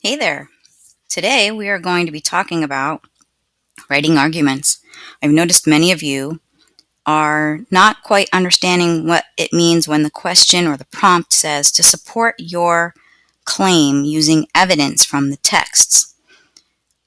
Hey there. Today we are going to be talking about writing arguments. I've noticed many of you are not quite understanding what it means when the question or the prompt says to support your claim using evidence from the texts.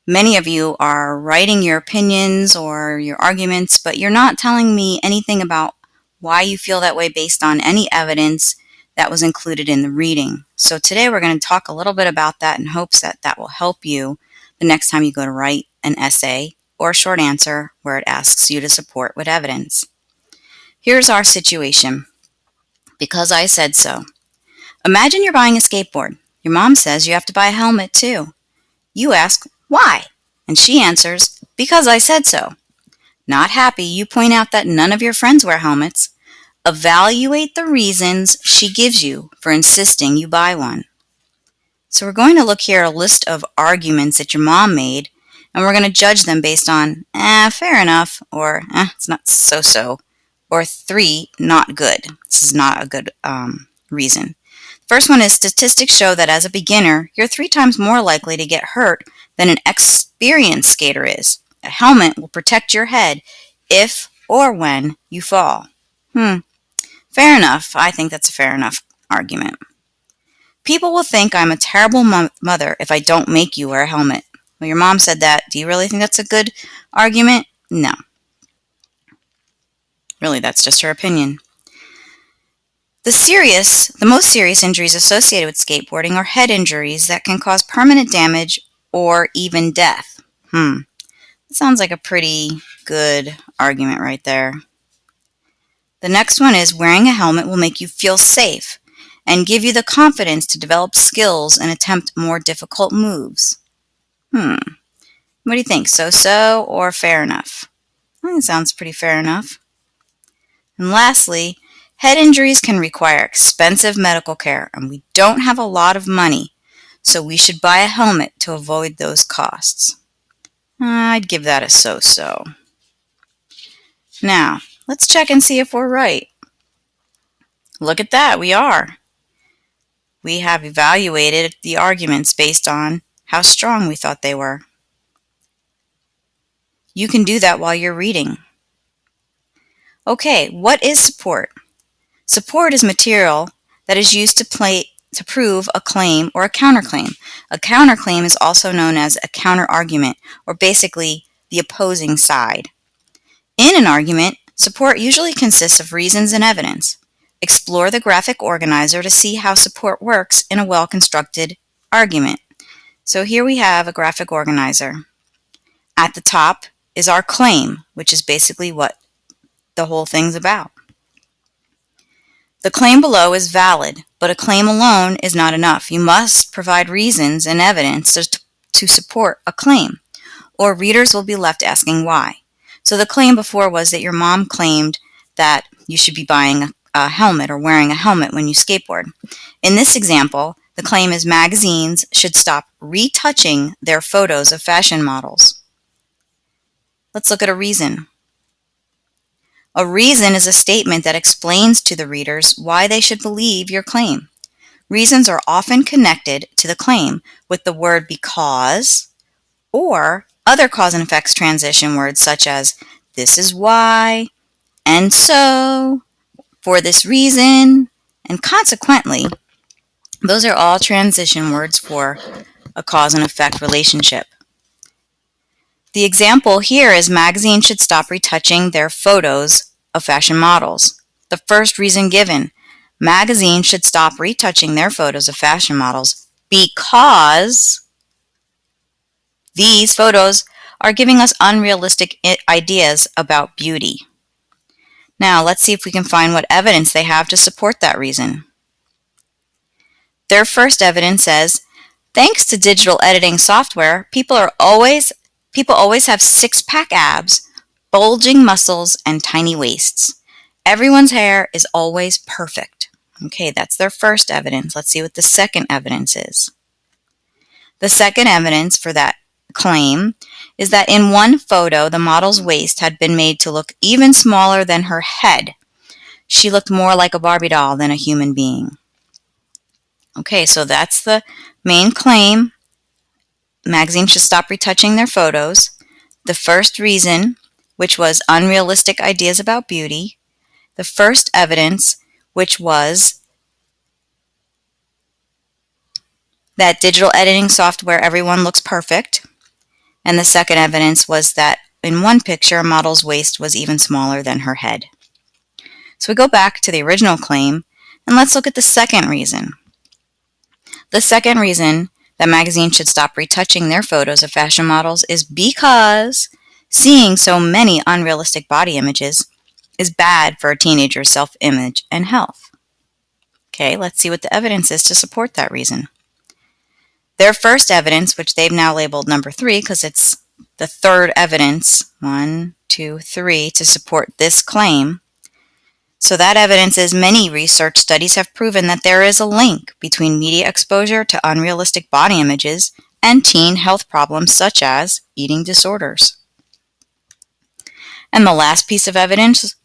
Many of you are writing your opinions or your arguments, but you're not telling me anything about why you feel that way based on any evidence that was included in the reading. So today we're going to talk a little bit about that in hopes that that will help you the next time you go to write an essay or a short answer where it asks you to support with evidence. Here's our situation. Because I said so. Imagine you're buying a skateboard. Your mom says you have to buy a helmet too. You ask, why? And she answers, because I said so. Not happy, you point out that none of your friends wear helmets. Evaluate the reasons she gives you for insisting you buy one. So we're going to look here at a list of arguments that your mom made, and we're going to judge them based on, fair enough, or it's not so-so, or 3, not good. This is not a good reason. First one is statistics show that as a beginner, you're 3 times more likely to get hurt than an experienced skater is. A helmet will protect your head if or when you fall. Fair enough. I think that's a fair enough argument. People will think I'm a terrible mother if I don't make you wear a helmet. Well, your mom said that. Do you really think that's a good argument? No. Really, that's just her opinion. The most serious injuries associated with skateboarding are head injuries that can cause permanent damage or even death. That sounds like a pretty good argument right there. The next one is wearing a helmet will make you feel safe and give you the confidence to develop skills and attempt more difficult moves. What do you think, so-so or fair enough? I think it sounds pretty fair enough. And lastly, head injuries can require expensive medical care, and we don't have a lot of money, so we should buy a helmet to avoid those costs. I'd give that a so-so. Now, let's check and see if we're right. Look at that, we are. We have evaluated the arguments based on how strong we thought they were. You can do that while you're reading. Okay, what is support? Support is material that is used to prove a claim or a counterclaim. A counterclaim is also known as a counterargument, or basically the opposing side. In an argument, support usually consists of reasons and evidence. Explore the graphic organizer to see how support works in a well-constructed argument. So here we have a graphic organizer. At the top is our claim, which is basically what the whole thing's about. The claim below is valid, but a claim alone is not enough. You must provide reasons and evidence to support a claim, or readers will be left asking why. So the claim before was that your mom claimed that you should be buying a helmet or wearing a helmet when you skateboard. In this example, the claim is magazines should stop retouching their photos of fashion models. Let's look at a reason. A reason is a statement that explains to the readers why they should believe your claim. Reasons are often connected to the claim with the word because or other cause and effects transition words such as this is why, and so, for this reason, and consequently. Those are all transition words for a cause and effect relationship. The example here is magazines should stop retouching their photos of fashion models. The first reason given, magazines should stop retouching their photos of fashion models because these photos are giving us unrealistic ideas about beauty. Now, let's see if we can find what evidence they have to support that reason. Their first evidence says, thanks to digital editing software, people always have six-pack abs, bulging muscles, and tiny waists. Everyone's hair is always perfect. Okay, that's their first evidence. Let's see what the second evidence is. The second evidence for that claim is that in one photo, the model's waist had been made to look even smaller than her head. She looked more like a Barbie doll than a human being. Okay, so that's the main claim. magazines should stop retouching their photos. The first reason, which was unrealistic ideas about beauty. The first evidence, which was that digital editing software, everyone looks perfect. And the second evidence was that in one picture, a model's waist was even smaller than her head. So we go back to the original claim, and let's look at the second reason. The second reason that magazines should stop retouching their photos of fashion models is because seeing so many unrealistic body images is bad for a teenager's self-image and health. Okay, let's see what the evidence is to support that reason. Their first evidence, which they've now labeled number 3 because it's the third evidence, 1, 2, 3, to support this claim. So that evidence is many research studies have proven that there is a link between media exposure to unrealistic body images and teen health problems such as eating disorders. And the last piece of evidence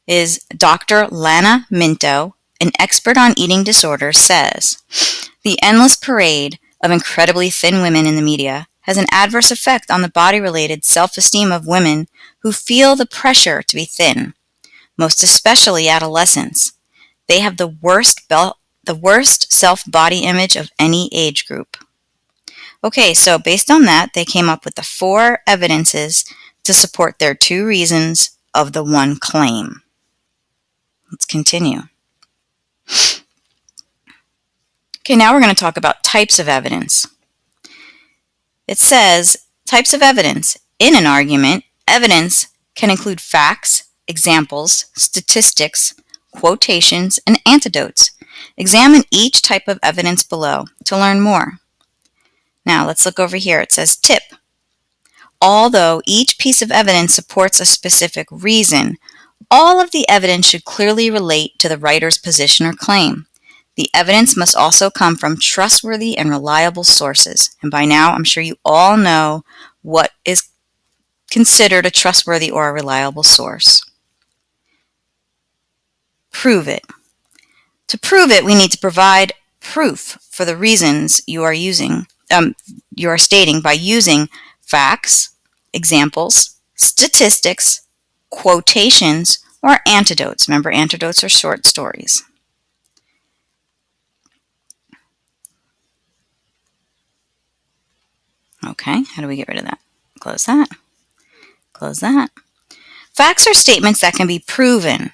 is Dr. Lana Minto, an expert on eating disorders, says, the endless parade of incredibly thin women in the media has an adverse effect on the body-related self-esteem of women who feel the pressure to be thin, most especially adolescents. They have the worst self-body image of any age group. Okay, so based on that, they came up with the 4 evidences to support their 2 reasons of the one claim. Let's continue. Okay, now we're going to talk about types of evidence. It says, types of evidence. In an argument, evidence can include facts, examples, statistics, quotations, and anecdotes. Examine each type of evidence below to learn more. Now, let's look over here. It says, tip. Although each piece of evidence supports a specific reason, all of the evidence should clearly relate to the writer's position or claim. The evidence must also come from trustworthy and reliable sources. And by now, I'm sure you all know what is considered a trustworthy or a reliable source. Prove it. To prove it, we need to provide proof for the reasons you are stating by using facts, examples, statistics, quotations, or anecdotes. Remember, anecdotes are short stories. Okay, how do we get rid of that? Close that. Close that. Facts are statements that can be proven.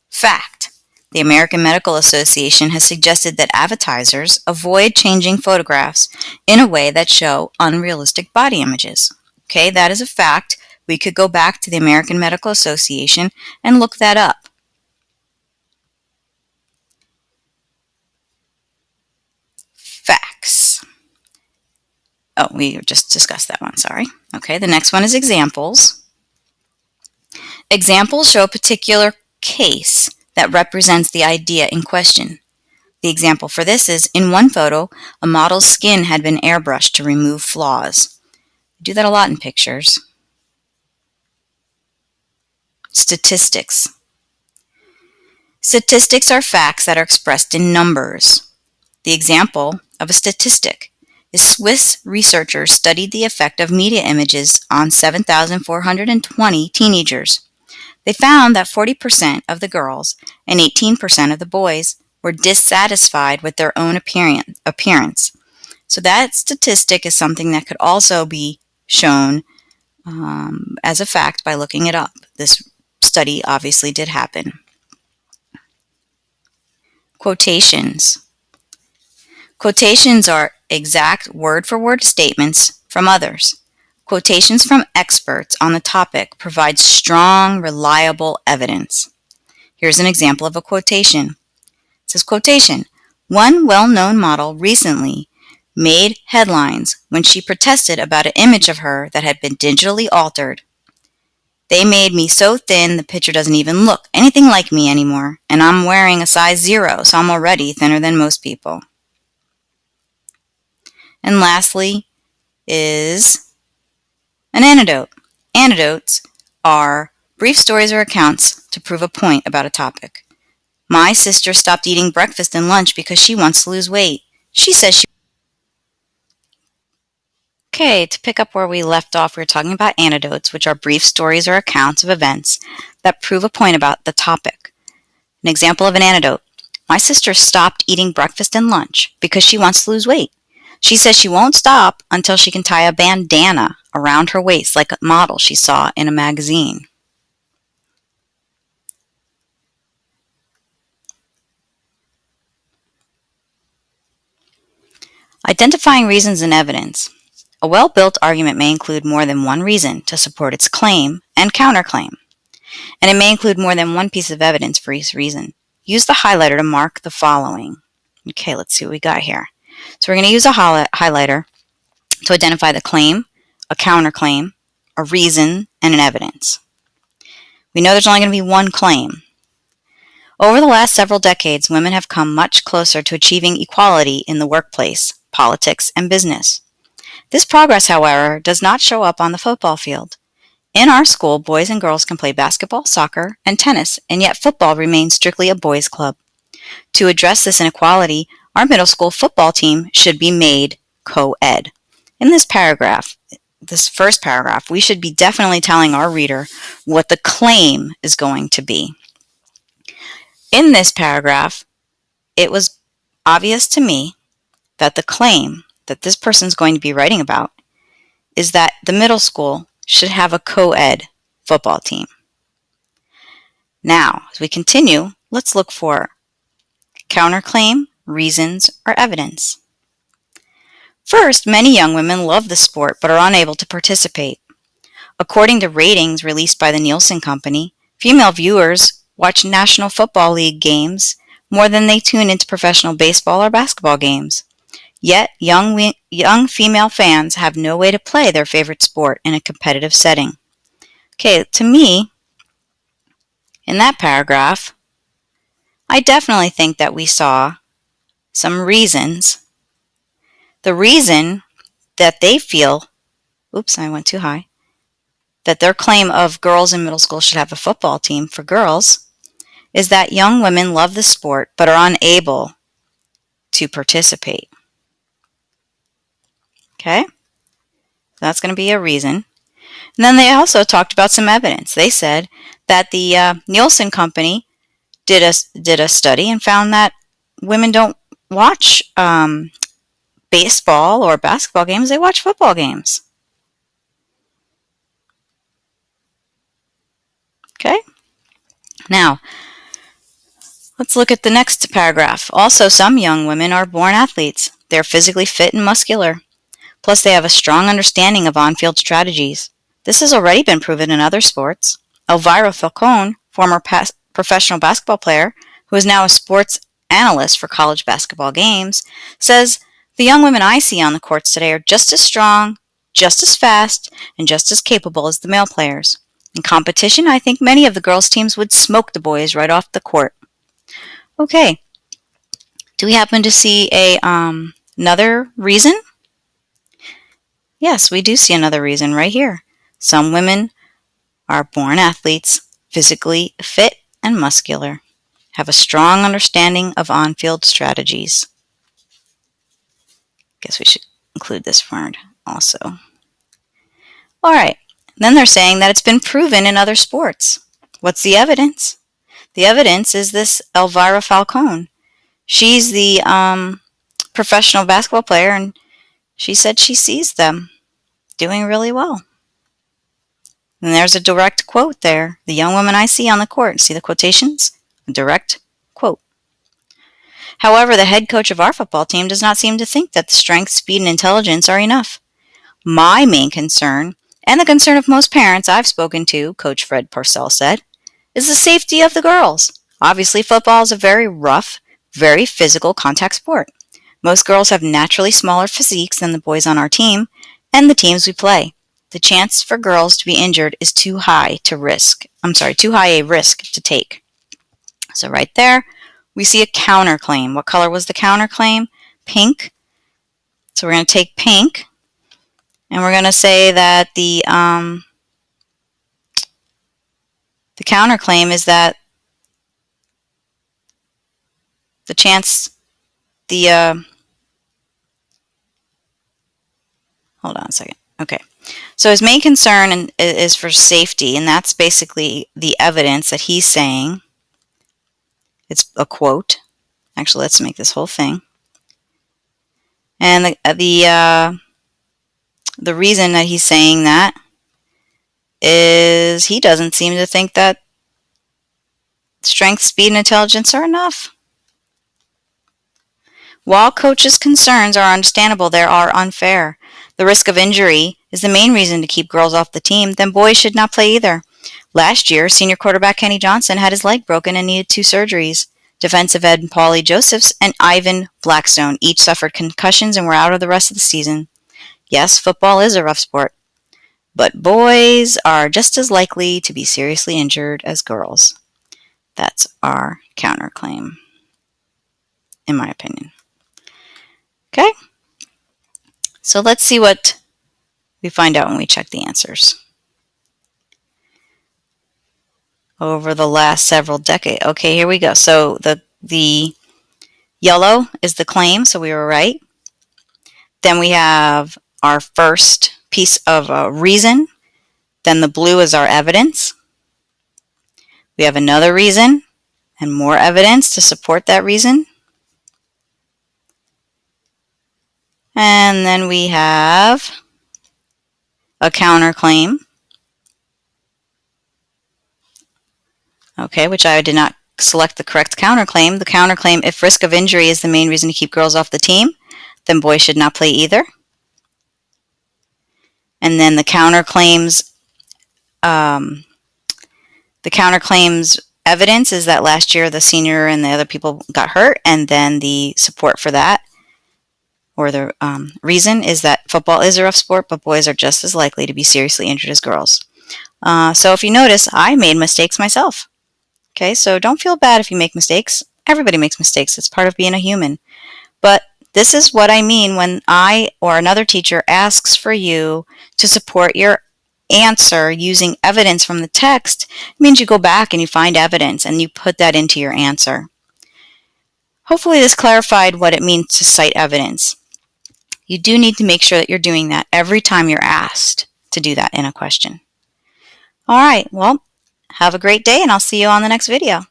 Fact. The American Medical Association has suggested that advertisers avoid changing photographs in a way that show unrealistic body images. Okay, that is a fact. We could go back to the American Medical Association and look that up. Facts. Oh, we just discussed that one, sorry. Okay, the next one is examples. Examples show a particular case that represents the idea in question. The example for this is, in one photo, a model's skin had been airbrushed to remove flaws. We do that a lot in pictures. Statistics. Statistics are facts that are expressed in numbers. The example of a statistic is Swiss researchers studied the effect of media images on 7,420 teenagers. They found that 40% of the girls and 18% of the boys were dissatisfied with their own appearance. So that statistic is something that could also be shown as a fact by looking it up. This study obviously did happen. Quotations. Quotations are exact word-for-word statements from others. Quotations from experts on the topic provide strong, reliable evidence. Here's an example of a quotation. It says, quotation, one well-known model recently made headlines when she protested about an image of her that had been digitally altered. They made me so thin the picture doesn't even look anything like me anymore, and I'm wearing a size 0, so I'm already thinner than most people. And lastly is an anecdote. Anecdotes are brief stories or accounts to prove a point about a topic. My sister stopped eating breakfast and lunch because she wants to lose weight. She says Okay, to pick up where we left off, we were talking about anecdotes, which are brief stories or accounts of events that prove a point about the topic. An example of an anecdote: my sister stopped eating breakfast and lunch because she wants to lose weight. She says she won't stop until she can tie a bandana around her waist like a model she saw in a magazine. Identifying reasons and evidence. A well-built argument may include more than one reason to support its claim and counterclaim, and it may include more than one piece of evidence for each reason. Use the highlighter to mark the following. Okay, let's see what we got here. So we're going to use a highlighter to identify the claim, a counterclaim, a reason, and an evidence. We know there's only going to be one claim. Over the last several decades, women have come much closer to achieving equality in the workplace, politics, and business. This progress, however, does not show up on the football field. In our school, boys and girls can play basketball, soccer, and tennis, and yet football remains strictly a boys' club. To address this inequality, our middle school football team should be made co-ed. In this first paragraph, we should be definitely telling our reader what the claim is going to be. In this paragraph, it was obvious to me that the claim that this person is going to be writing about is that the middle school should have a co-ed football team. Now, as we continue, let's look for counterclaim, reasons, or evidence. First, many young women love the sport but are unable to participate. According to ratings released by the Nielsen Company, female viewers watch National Football League games more than they tune into professional baseball or basketball games. Yet, young female fans have no way to play their favorite sport in a competitive setting. Okay, to me, in that paragraph, I definitely think that we saw some reasons. The reason that they feel, oops, I went too high, that their claim of girls in middle school should have a football team for girls is that young women love the sport but are unable to participate. Okay? That's going to be a reason. And then they also talked about some evidence. They said that the Nielsen Company did a study and found that women don't watch baseball or basketball games, they watch football games. Okay? Now, let's look at the next paragraph. Also, some young women are born athletes. They're physically fit and muscular. Plus, they have a strong understanding of on-field strategies. This has already been proven in other sports. Elvira Falcone, former professional basketball player, who is now a sports analyst for college basketball games, says, "The young women I see on the courts today are just as strong, just as fast, and just as capable as the male players. In competition, I think many of the girls' teams would smoke the boys right off the court." Okay, do we happen to see another reason? Yes, we do see another reason right here. Some women are born athletes, physically fit and muscular, have a strong understanding of on-field strategies. Guess we should include this word also. All right, then they're saying that it's been proven in other sports. What's the evidence? The evidence is this Elvira Falcone. She's the professional basketball player, and she said she sees them doing really well. And there's a direct quote there. "The young women I see on the court." See the quotations? A direct quote. However, the head coach of our football team does not seem to think that the strength, speed, and intelligence are enough. "My main concern, and the concern of most parents I've spoken to," Coach Fred Parcell said, "is the safety of the girls. Obviously, football is a very rough, very physical contact sport. Most girls have naturally smaller physiques than the boys on our team and the teams we play. The chance for girls to be injured is too high a risk to take." So right there, we see a counterclaim. What color was the counterclaim? Pink. So we're going to take pink, and we're going to say that the counterclaim is that the chance, the hold on a second. Okay. So his main concern is for safety, and that's basically the evidence that he's saying. It's a quote. Actually, let's make this whole thing. And the reason that he's saying that is he doesn't seem to think that strength, speed, and intelligence are enough. While coaches' concerns are understandable, they are unfair. The risk of injury is the main reason to keep girls off the team, then boys should not play either. Last year, senior quarterback Kenny Johnson had his leg broken and needed 2 surgeries. Defensive end Paulie Josephs and Ivan Blackstone each suffered concussions and were out of the rest of the season. Yes, football is a rough sport, but boys are just as likely to be seriously injured as girls. That's our counterclaim, in my opinion. Okay? So let's see what we find out when we check the answers. Over the last several decades. Okay, here we go. So the yellow is the claim, so we were right. Then we have our first piece of reason. Then the blue is our evidence. We have another reason and more evidence to support that reason. And then we have a counterclaim. Okay, which I did not select the correct counterclaim. The counterclaim, if risk of injury is the main reason to keep girls off the team, then boys should not play either. And then the counterclaim's evidence is that last year the senior and the other people got hurt, and then the support for that, or the reason, is that football is a rough sport, but boys are just as likely to be seriously injured as girls. So if you notice, I made mistakes myself. Okay, so don't feel bad if you make mistakes. Everybody makes mistakes. It's part of being a human. But this is what I mean when I or another teacher asks for you to support your answer using evidence from the text. It means you go back and you find evidence and you put that into your answer. Hopefully this clarified what it means to cite evidence. You do need to make sure that you're doing that every time you're asked to do that in a question. All right, well, have a great day, and I'll see you on the next video.